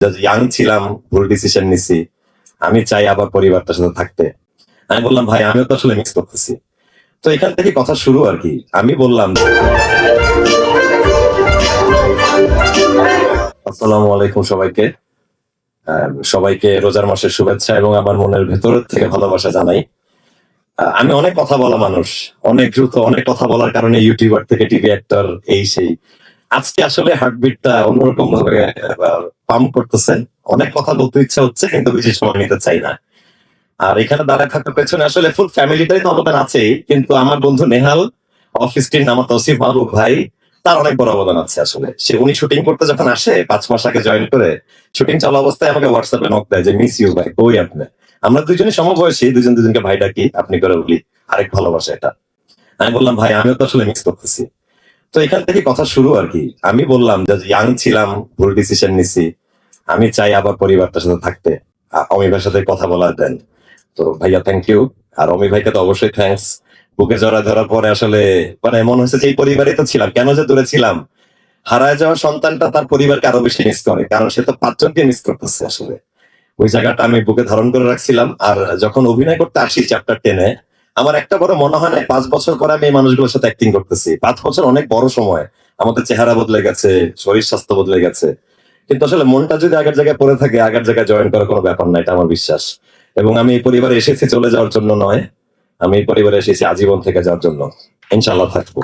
Young ছিলাম, ভুল decision নিছি। আমি চাই আবার পরিবারটার সাথে থাকতে। আমি বললাম, ভাই আমিও তো আসলে মিস করতেছি। তো এখান থেকে কথা শুরু আর কি। আমি বললাম, আসসালামু আলাইকুম সবাইকে। সবাইকে রোজার মাসের শুভেচ্ছা এবং আমার মনের ভেতর থেকে ভালোবাসা জানাই। আমি অনেক কথা বলা মানুষ, অনেক দ্রুত অনেক কথা বলার কারণে ইউটিউবার থেকে টিভি অ্যাক্টর এই সেই। আজকে আসলে হার্টবিটটা অন্যরকম ভাবে পাম্প করতেছে। অনেক কথা বলতে ইচ্ছা হচ্ছে কিন্তু বেশি সময় নিতে চাই না। আর এখানে দাঁড়ায় থাকার পেছনে আসলে ফুল ফ্যামিলিটাই তো অবদান আছেই, কিন্তু আমার বন্ধু নেহাল, অফিস টিম আমার তৌসিফ মাহবুব ভাই, তার অনেক বড় অবদান আছে আসলে। উনি শুটিং করতে যখন আসে 5 মাস আগে জয়েন করে, শুটিং চলা অবস্থায় আমাকে হোয়াটসঅ্যাপে নক দেয় যে মিস ইউ ভাই, কই আপনি? আমরা দুজনই সমবয়সী, দুজন দুজনকে ভাই ডাকি, আপনি করে বলি, আরেক ভালোবাসা এটা। আমি বললাম, ভাই আমিও তো আসলে মিস করতেছি। তো এখান থেকে কথা শুরু আর কি। আমি বললাম যে ইয়াং ছিলাম, ভুল ডিসিশন নিছি। আমি চাই আবার পরিবারটার সাথে থাকতে। অমির সাথে কথা বলা দেন। তো ভাইয়া থ্যাংক ইউ। আর অমি ভাইকে তো অবশ্যই থ্যাঙ্কস। বুকে জড়া ধরার পরে আসলে মানে মনে হচ্ছে যে এই পরিবারে তো ছিলাম, কেন যে দূরে ছিলাম। হারায় যাওয়া সন্তানটা তার পরিবারকে আরো বেশি মিস করে, কারণ সে তো 5 জনকে মিস করতেছে আসলে। ওই জায়গাটা আমি বুকে ধারণ করে রাখছিলাম। আর যখন অভিনয় করতে আসি চ্যাপ্টার 10-এ, আমার একটা বড় মনে হয় না 5 বছর পরে আমি এই মানুষগুলোর সাথে অ্যাক্টিং করতেছি। 5 বছর অনেক বড় সময়। আমাদের চেহারা বদলে গেছে, শরীর স্বাস্থ্য বদলে গেছে, কিন্তু আসলে মনটা যদি আগের জায়গায় পড়ে থাকে, আগের জায়গায় জয়েন করার কোনো ব্যাপার না, এটা আমার বিশ্বাস। এবং আমি এই পরিবারে এসেছি চলে যাওয়ার জন্য নয়, আমি এই পরিবারে এসেছি আজীবন থেকে যাওয়ার জন্য। ইনশাআল্লাহ থাকবো।